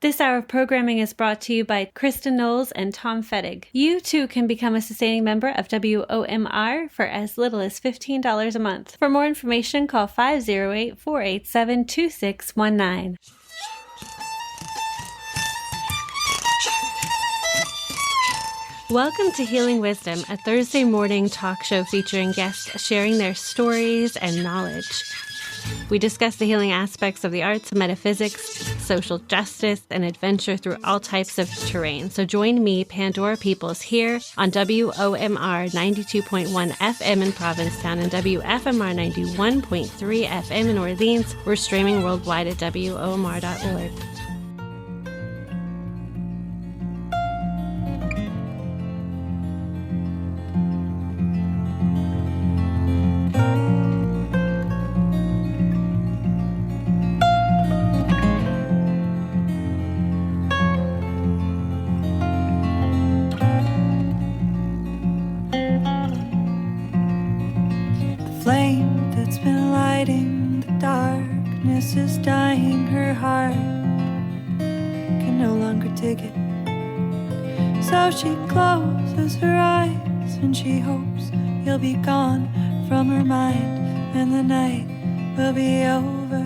This hour of programming is brought to you by Kristen Knowles and Tom Fettig. You too can become a sustaining member of WOMR for as little as $15 a month. For more information, call 508-487-2619. Welcome to Healing Wisdom, a Thursday morning talk show featuring guests sharing their stories and knowledge. We discuss the healing aspects of the arts, metaphysics, social justice, and adventure through all types of terrain. So join me, Pandora Peoples, here on WOMR 92.1 FM in Provincetown and WFMR 91.3 FM in Orleans. We're streaming worldwide at WOMR.org. Is dying, her heart can no longer take it. So she closes her eyes and she hopes you'll be gone from her mind and the night will be over.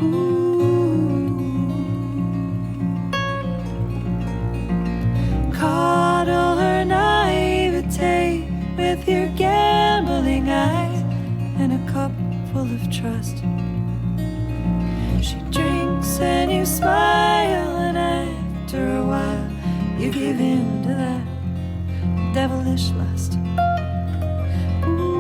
Ooh. Coddle her naivete with your gambling eyes and a cup full of trust. She drinks and you smile, and after a while you give in to that devilish lust. Ooh.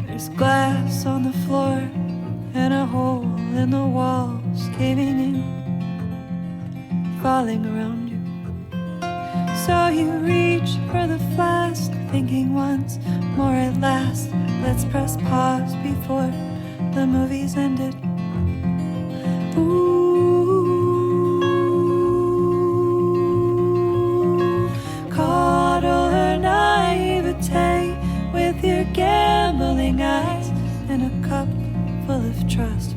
There's glass on the floor and a hole in the walls caving in, falling around you. So you reach for the flask, thinking once more at last, let's press pause before the movie's ended. Ooh, coddle her naivete with your gambling eyes and a cup full of trust.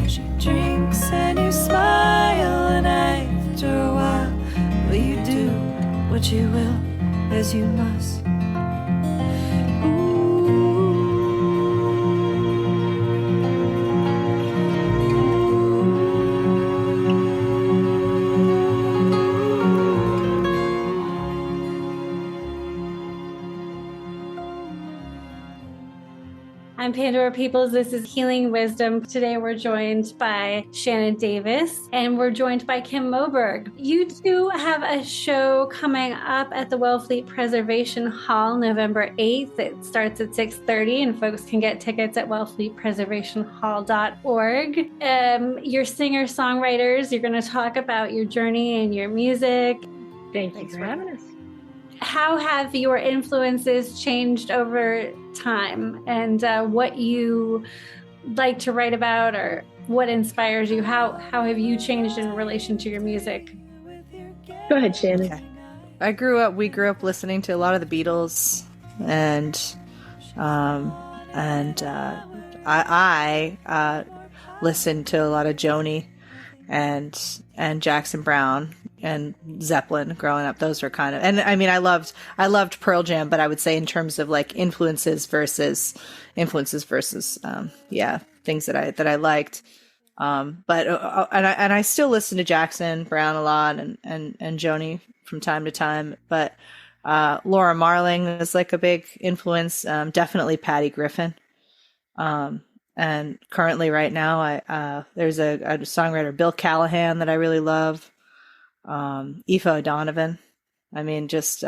She drinks and you smile, and after a while, will you do what you will as you must? I'm Pandora Peoples. This is Healing Wisdom. Today we're joined by Shannon Davis and we're joined by Kim Moberg. You two have a show coming up at the Wellfleet Preservation Hall November 8th. It starts at 6:30 and folks can get tickets at wellfleetpreservationhall.org. You're singer-songwriters. You're going to talk about your journey and your music. Thanks for having us. How have your influences changed over time, and what you like to write about, or what inspires you? How have you changed in relation to your music? Go ahead, Shannon. Okay. We grew up listening to a lot of the Beatles, and I listened to a lot of Joni and Jackson Browne and Zeppelin growing up. Those were kind of, and I mean, I loved Pearl Jam, but I would say in terms of like influences versus things that I liked. But I still listen to Jackson Browne a lot and Joni from time to time. But Laura Marling is like a big influence. Definitely Patty Griffin. And currently right now, there's a songwriter, Bill Callahan, that I really love. Aoife O'Donovan. I mean, just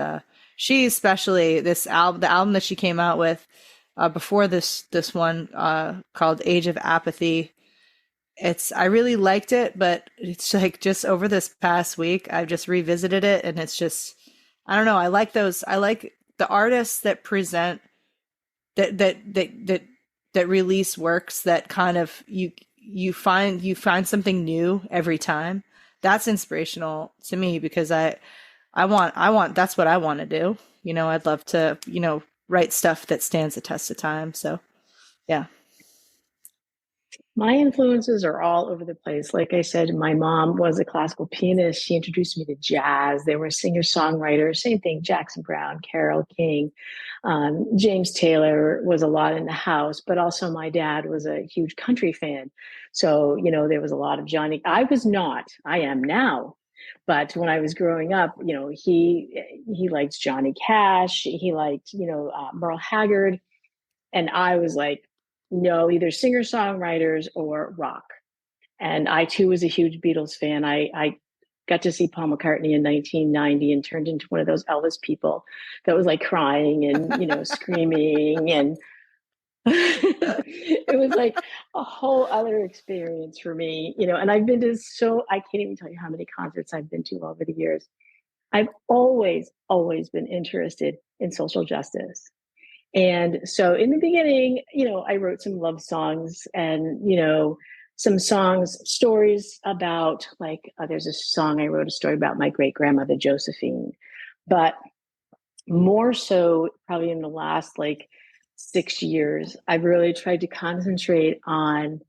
she especially, the album that she came out with before this one called Age of Apathy. I really liked it, but it's like just over this past week I've just revisited it, and it's just, I don't know. I like the artists that present that release works that kind of you find something new every time. That's inspirational to me, because I want that's what I want to do. I'd love to, write stuff that stands the test of time. So, yeah. My influences are all over the place. Like I said, my mom was a classical pianist. She introduced me to jazz. There were singer-songwriters, same thing, Jackson Browne, Carole King. James Taylor was a lot in the house, but also my dad was a huge country fan. So, there was a lot of Johnny. I was not, I am now. But when I was growing up, he liked Johnny Cash. He liked, Merle Haggard. And I was like, no, either singer-songwriters or rock. And I too was a huge Beatles fan. I got to see Paul McCartney in 1990 and turned into one of those Elvis people that was like crying and, screaming. And it was like a whole other experience for me, and I've been to I can't even tell you how many concerts I've been to over the years. I've always been interested in social justice. And so in the beginning, I wrote some love songs and, some stories about there's a song I wrote a story about my great grandmother, Josephine. But more so probably in the last 6 years, I've really tried to concentrate on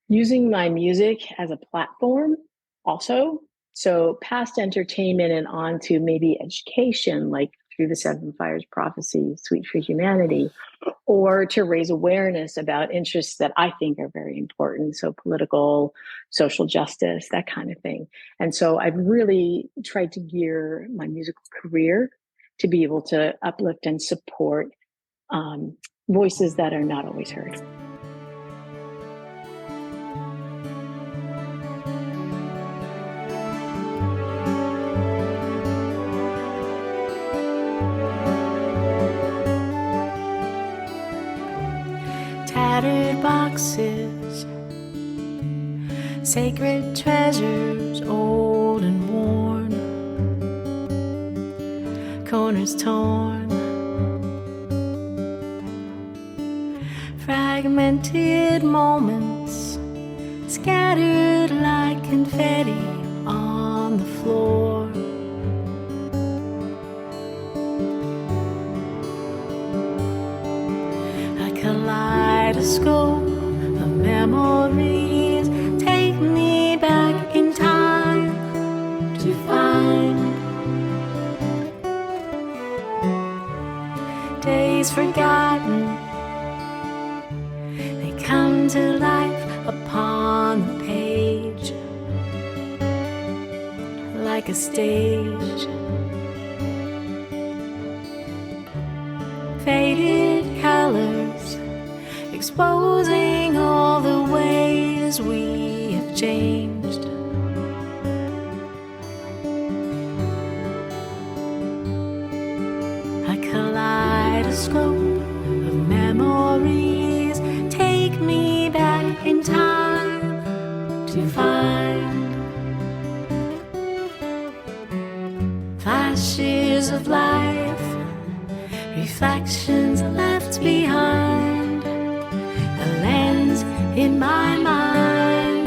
using my music as a platform also. So past entertainment and on to maybe education, like through the Seven Fires Prophecy, Sweet for Humanity, or to raise awareness about interests that I think are very important. So political, social justice, that kind of thing. And so I've really tried to gear my musical career to be able to uplift and support voices that are not always heard. Tattered boxes, sacred treasures, old and worn, corners torn, fragmented moments scattered like confetti on the floor. Kaleidoscope of memories take me back in time to find days forgotten. They come to life upon the page like a stage. Faded colors exposing all the ways we have changed. A kaleidoscope of memories take me back in time to find flashes of life, reflections left behind, a lens in my mind.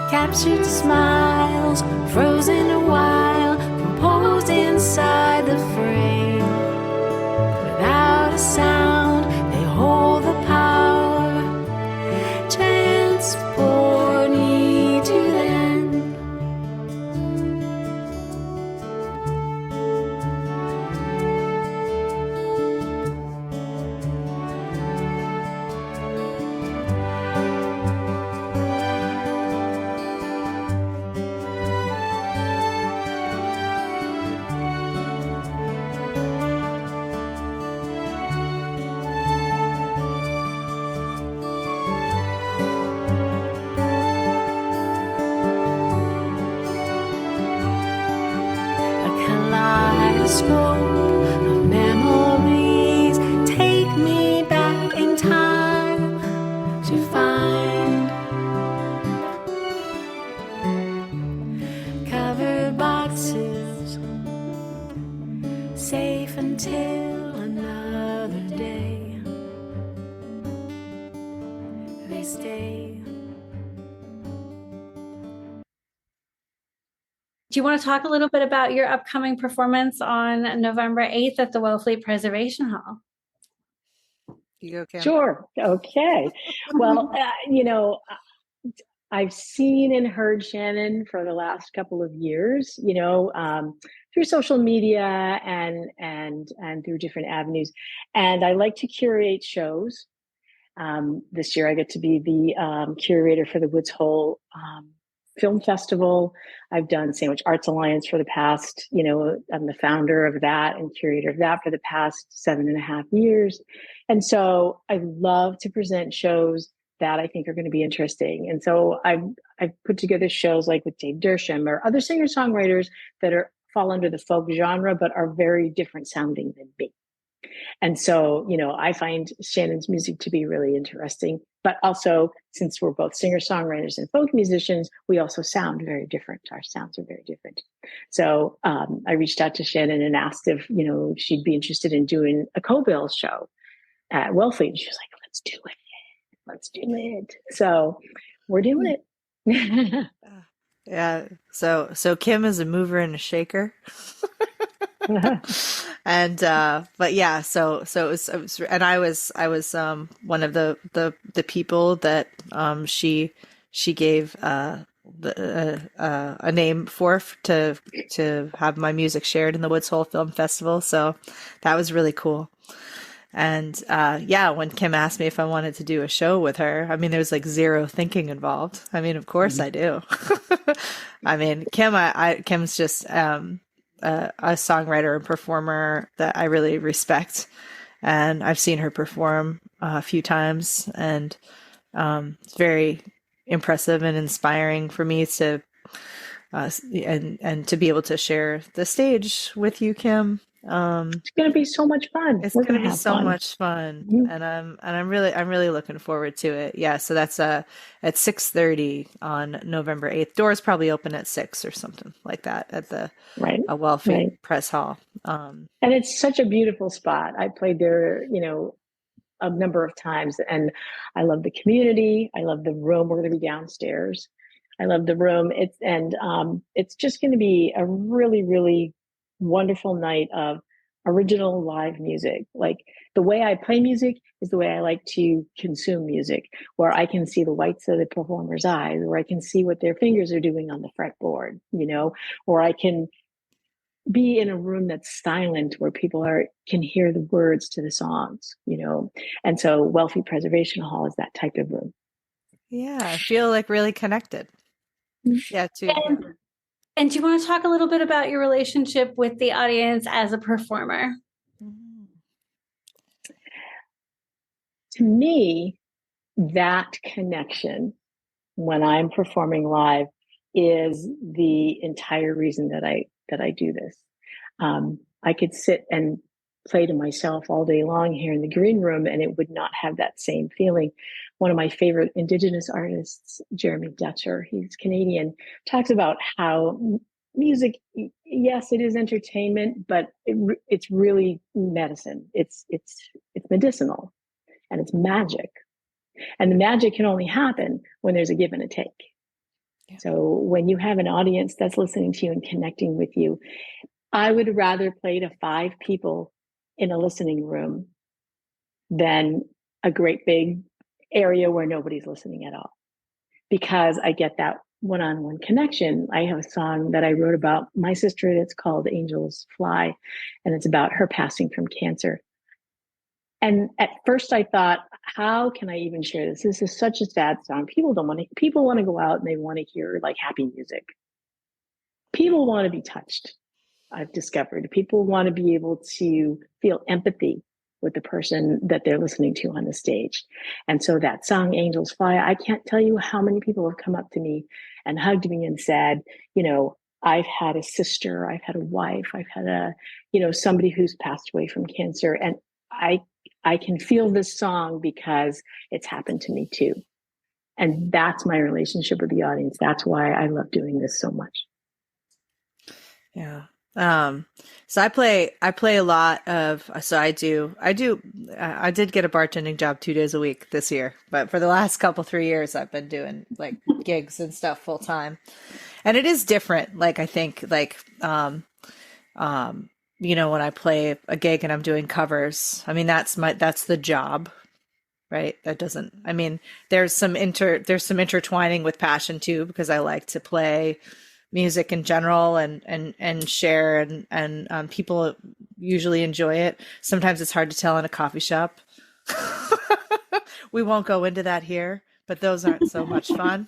Captured smiles, frozen a while, composed inside the frame. Without a sound, they hold the power, transport me to them. they stay. Do you want to talk a little bit about your upcoming performance on November 8th at the Wellfleet Preservation Hall? You go, Kim. Sure. Okay. Well, I've seen and heard Shannon for the last couple of years, through social media and through different avenues. And I like to curate shows. This year I get to be the curator for the Woods Hole Film Festival. I've done Sandwich Arts Alliance for the past, I'm the founder of that and curator of that for the past 7.5 years. And so I love to present shows that I think are going to be interesting. And so I've put together shows like with Dave Dersham or other singer-songwriters that fall under the folk genre, but are very different sounding than me. And so, I find Shannon's music to be really interesting, but also since we're both singer-songwriters and folk musicians, we also sound very different. Our sounds are very different. So I reached out to Shannon and asked if, she'd be interested in doing a Cod-Based show at Wellfleet. She was like, let's do it. Let's do it. So we're doing it. Yeah. So Kim is a mover and a shaker. And but yeah, so it was and I was one of the people that she gave a name for to have my music shared in the Woods Hole Film Festival. So that was really cool. And when Kim asked me if I wanted to do a show with her, I mean, there was like zero thinking involved. I mean, of course I do. I mean, Kim's just a songwriter and performer that I really respect, and I've seen her perform a few times, and it's very impressive and inspiring for me to and to be able to share the stage with you, Kim. It's going to be so much fun. It's going to be so much fun, and I'm really looking forward to it. Yeah, so that's at 6:30 on November 8th. Doors probably open at 6 or something like that at the Wellfleet Press Hall. And it's such a beautiful spot. I played there, a number of times, and I love the community. I love the room. We're going to be downstairs. I love the room. It's just going to be a really, really wonderful night of original live music. Like the way I play music is the way I like to consume music, where I can see the whites of the performer's eyes, where I can see what their fingers are doing on the fretboard, or I can be in a room that's silent where people can hear the words to the songs, And so Wellfleet Preservation Hall is that type of room. Yeah, I feel like really connected. Yeah, too. And do you want to talk a little bit about your relationship with the audience as a performer? To me, that connection when I'm performing live is the entire reason that I do this. I could sit and play to myself all day long here in the green room, and it would not have that same feeling. One of my favorite Indigenous artists, Jeremy Dutcher, he's Canadian, talks about how music, yes, it is entertainment, but it's really medicine. It's medicinal, and it's magic. And the magic can only happen when there's a give and a take. Yeah. So when you have an audience that's listening to you and connecting with you, I would rather play to 5 people in a listening room than a great big area where nobody's listening at all, because I get that one-on-one connection. I have a song that I wrote about my sister that's called Angels Fly, and it's about her passing from cancer. And at first I thought, how can I even share this? This is such a sad song. People want to go out and they want to hear like happy music. People want to be touched. I've discovered people want to be able to feel empathy with the person that they're listening to on the stage. And so that song, Angels Fly, I can't tell you how many people have come up to me and hugged me and said, I've had a sister, I've had a wife, I've had somebody who's passed away from cancer. And I can feel this song because it's happened to me too. And that's my relationship with the audience. That's why I love doing this so much. Yeah. So I play a lot of, so I did get a bartending job 2 days a week this year, but for the last couple, 3 years, I've been doing like gigs and stuff full time. And it is different. Like, I think like, when I play a gig and I'm doing covers, I mean, that's the job, right? That doesn't, I mean, there's some intertwining with passion too, because I like to play music in general and share and people usually enjoy it. Sometimes it's hard to tell in a coffee shop. We won't go into that here, but those aren't so much fun.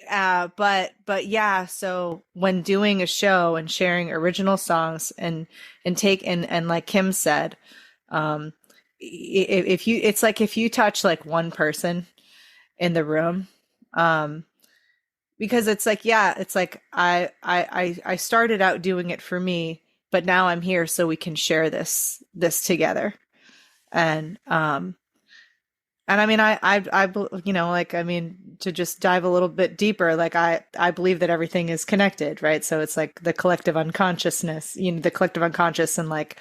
But yeah, so when doing a show and sharing original songs and like Kim said, if you touch like one person in the room, because it's like, yeah, it's like I started out doing it for me, but now I'm here so we can share this together. And I mean, I mean, to just dive a little bit deeper, like I believe that everything is connected, right? So it's like the collective unconsciousness, the collective unconscious, and like,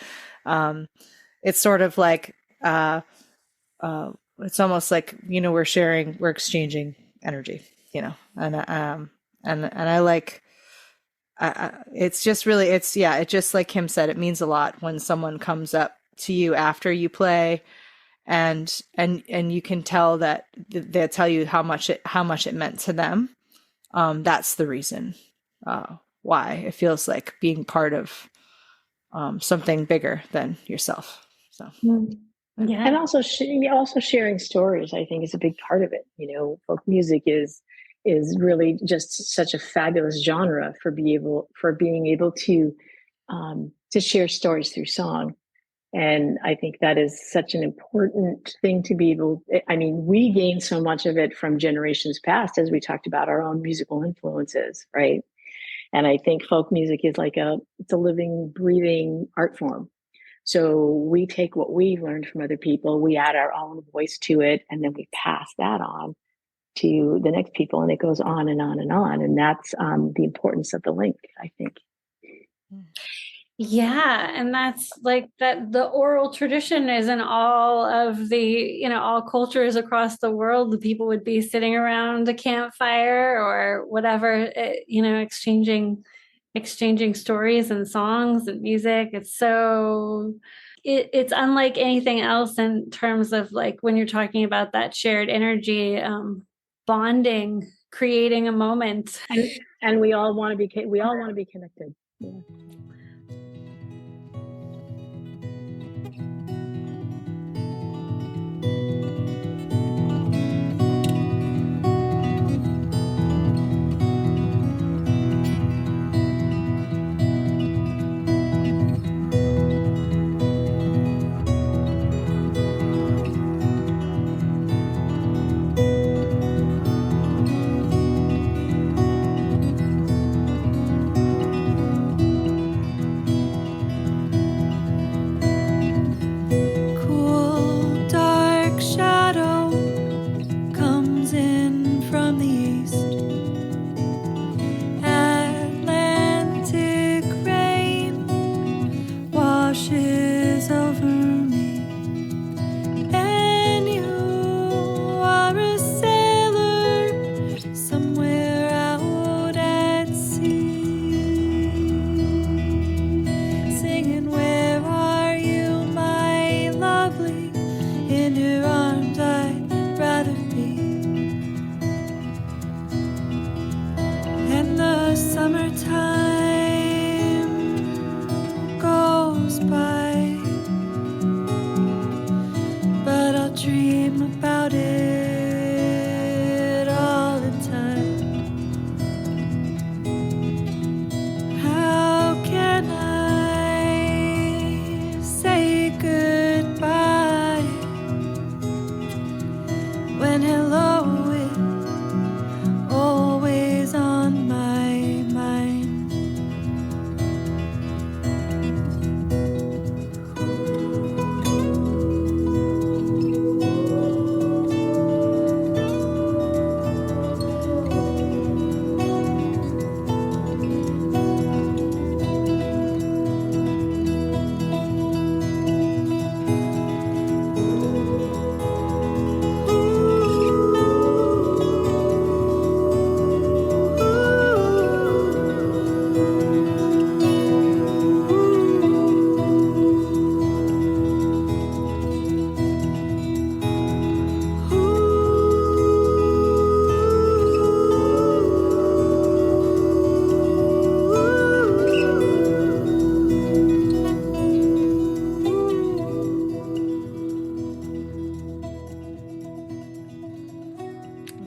it's sort of like, it's almost like, we're exchanging energy, and I like, it's just really, it just like Kim said, it means a lot when someone comes up to you after you play and you can tell that they'll tell you how much it meant to them. That's the reason why it feels like being part of something bigger than yourself. So yeah, and also sharing stories, I think, is a big part of it. Folk music is really just such a fabulous genre for being able to share stories through song. And I think that is such an important thing to be able. I mean, we gain so much of it from generations past, as we talked about our own musical influences, right? And I think folk music is like it's a living, breathing art form. So we take what we've learned from other people, we add our own voice to it, and then we pass that on to the next people, and it goes on and on and on. And that's the importance of the link, I think. Yeah, and that's like that the oral tradition is in all of the, all cultures across the world. The people would be sitting around a campfire or whatever, exchanging stories and songs and music. It's so it's unlike anything else in terms of like when you're talking about that shared energy, bonding, creating a moment. And we all want to be connected. Yeah.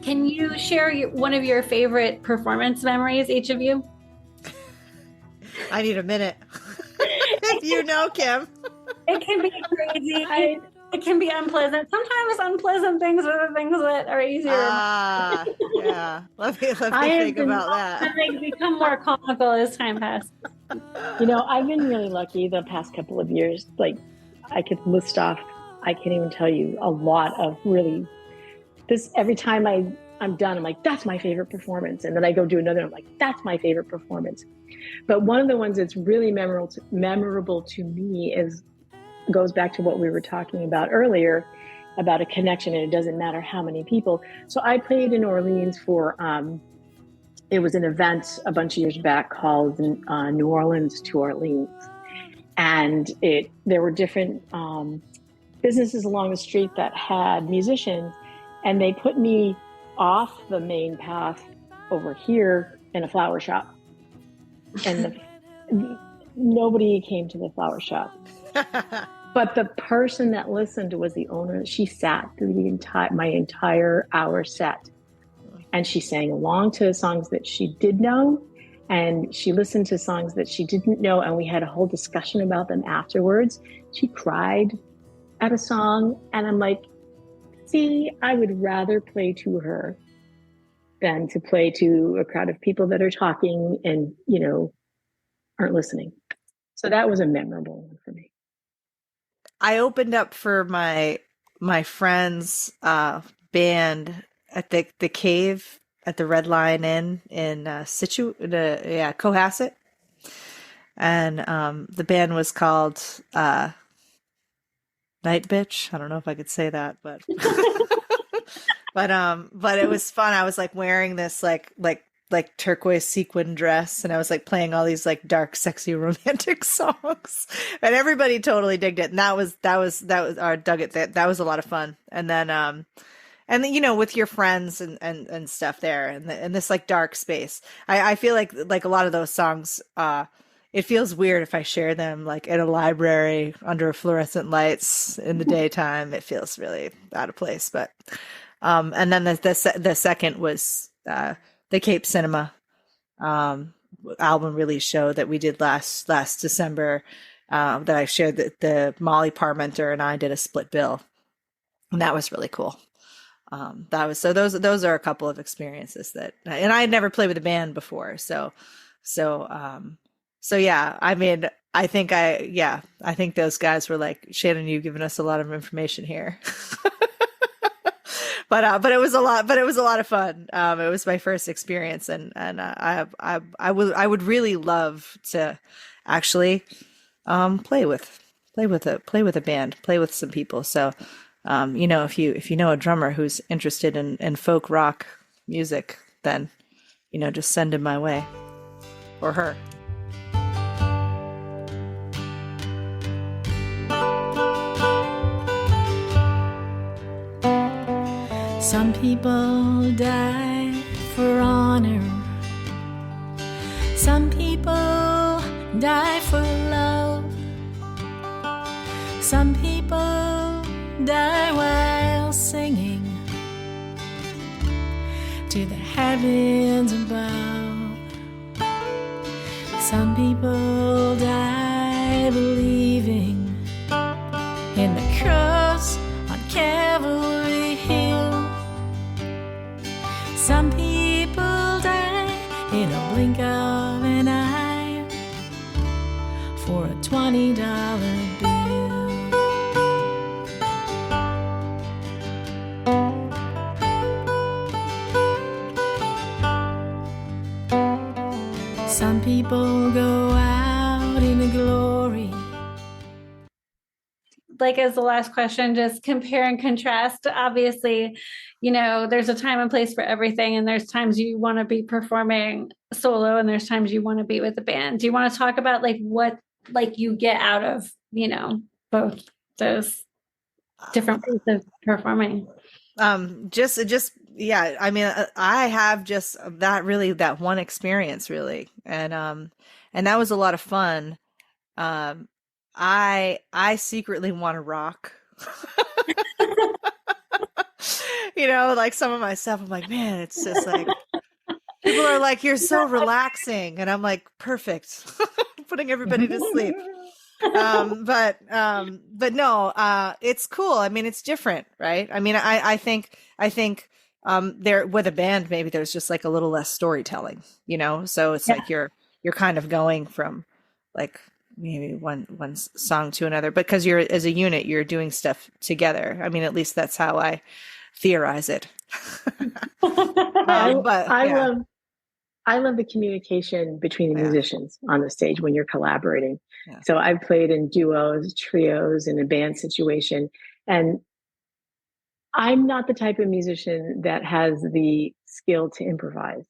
Can you share one of your favorite performance memories, each of you? I need a minute. If you know, Kim. It can be crazy. It can be unpleasant. Sometimes unpleasant things are the things that are easier. Yeah. Let me think about that. They become more comical as time passes. I've been really lucky the past couple of years. Like, I could list off, I can't even tell you a lot of really this. Every time I'm done, I'm like, that's my favorite performance. And then I go do another, I'm like, that's my favorite performance. But one of the ones that's really memorable to me goes back to what we were talking about earlier about a connection, and it doesn't matter how many people. So I played in Orleans for, it was an event a bunch of years back called New Orleans to Orleans. And there were different businesses along the street that had musicians, and they put me off the main path over here in a flower shop. And nobody came to the flower shop. But the person that listened was the owner. She sat through my entire hour set. And she sang along to songs that she did know. And she listened to songs that she didn't know. And we had a whole discussion about them afterwards. She cried at a song. And I'm like, see, I would rather play to her than to play to a crowd of people that are talking and, aren't listening. So that was a memorable one for me. I opened up for my friend's band at the Cave at the Red Lion Inn in Cohasset, and the band was called Night Bitch. I don't know if I could say that, but but it was fun. I was like wearing this like turquoise sequin dress, and I was like playing all these like dark, sexy, romantic songs, and everybody totally digged it. And that was dug it. That was a lot of fun. And then with your friends and stuff there, and this like dark space. I feel like a lot of those songs, it feels weird if I share them like in a library under fluorescent lights in the daytime. It feels really out of place. But and then the second was the Cape Cinema album release show that we did last December, that I shared that the Molly Parmenter and I did a split bill, and that was really cool. Those are a couple of experiences that, and I had never played with a band before, so yeah. I mean, I think those guys were like, Shannon, you've given us a lot of information here. But it was a lot of fun. It was my first experience, and I would really love to actually play with a band, play with some people. So if you know a drummer who's interested in folk rock music, then just send him my way, or her. Some people die for honor. Some people die for love. Some people die while singing to the heavens above. Some people die believing in the cross on Calvary Hill. Some people die in a blink of an eye for a $20 bill. Some people go out in glory. Like, as the last question, just compare and contrast. Obviously, there's a time and place for everything, and there's times you want to be performing solo, and there's times you want to be with a band. Do you want to talk about like what you get out of both those different ways of performing? Yeah. I mean, I have just that one experience really, and that was a lot of fun. I secretly want to rock. like some of my stuff, I'm like, man, it's just like, people are like, you're so relaxing. And I'm like, perfect. Putting everybody to sleep. But no, it's cool. I mean, it's different, right? I mean, I think there with a band, maybe there's just like a little less storytelling, so it's like you're kind of going from like maybe one song to another, because you're, as a unit, you're doing stuff together. I mean, at least that's how I theorize it. I love the communication between the musicians on the stage when you're collaborating. Yeah. So I've played in duos, trios, in a band situation, and I'm not the type of musician that has the skill to improvise,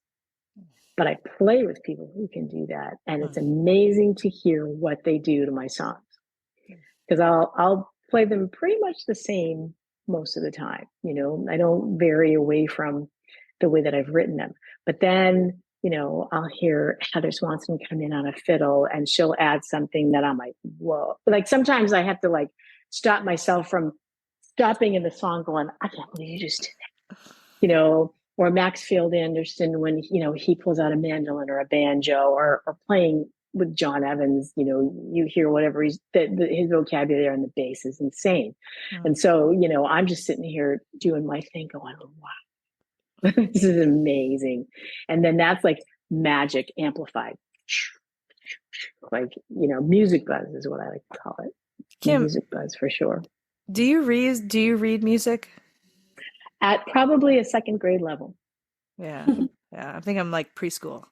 but I play with people who can do that. And it's amazing to hear what they do to my songs, because I'll play them pretty much the same most of the time. I don't vary away from the way that I've written them, but then, I'll hear Heather Swanson come in on a fiddle and she'll add something that I'm like, whoa. Like sometimes I have to like stop myself from stopping in the song going, I can't believe you just did that. Or Maxfield Anderson, when, he pulls out a mandolin or a banjo or playing with John Evans, you hear whatever his vocabulary on the bass is insane. And so, I'm just sitting here doing my thing going, oh, wow. This is amazing. And then that's like magic amplified. Like, music buzz is what I like to call it. Kim, music buzz for sure. Do you read music? At probably a second grade level. Yeah. I think I'm like preschool.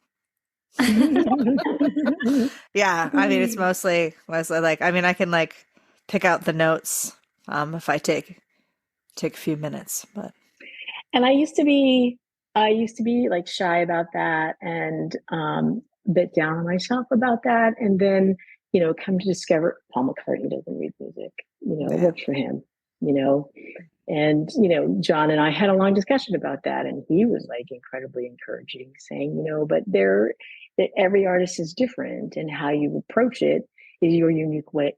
Yeah. I mean, it's mostly like, I mean, I can like pick out the notes if I take a few minutes, but. And I used to be like shy about that and a bit down on myself about that. And then, come to discover Paul McCartney doesn't read music, it works for him, and, John and I had a long discussion about that. And he was like incredibly encouraging, saying, but that every artist is different, and how you approach it is your unique way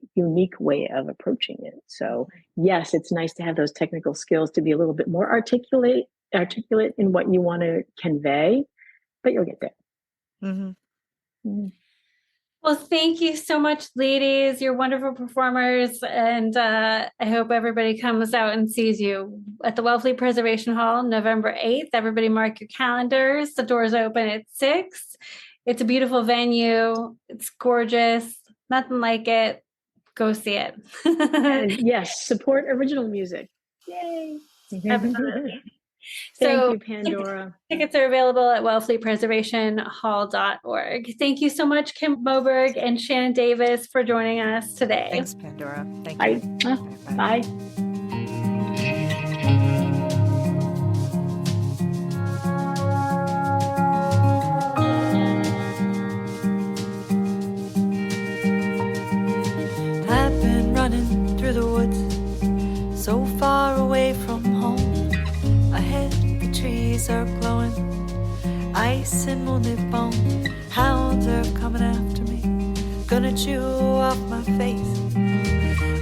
of approaching it. So yes, it's nice to have those technical skills to be a little bit more articulate in what you want to convey, but you'll get there. Mm-hmm. Mm-hmm. Well, thank you so much, ladies. You're wonderful performers. And I hope everybody comes out and sees you at the Wellfleet Preservation Hall, November 8th. Everybody mark your calendars. The doors open at 6. It's a beautiful venue. It's gorgeous. Nothing like it. Go see it. And yes, support original music. Yay. Absolutely. Thank you, Pandora. Tickets are available at wellfleetpreservationhall.org. Thank you so much, Kim Moberg and Shannon Davis, for joining us today. Thanks, Pandora. Thank you. Bye. I've been running through the woods, so far away from home. Ahead, the trees are glowing, ice and moonlit bone. Hounds are coming after me, gonna chew off my face.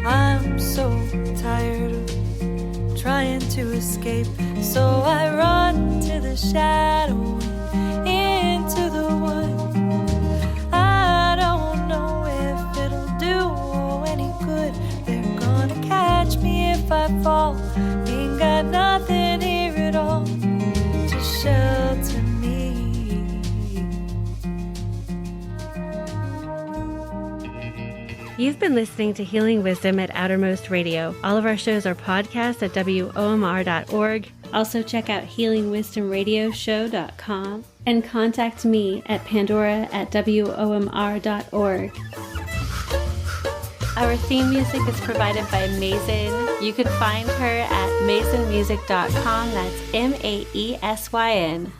I'm so tired of trying to escape, so I run to the shadow, into the woods. I don't know if it'll do any good. They're gonna catch me if I fall. Ain't got nothing here at all to shelter me. You've been listening to Healing Wisdom at Outermost Radio. All of our shows are podcasts at WOMR.org. Also check out healingwisdomradioshow.com and contact me at pandora@WOMR.org. Our theme music is provided by Mason. You can find her at masonmusic.com. That's MAESYN.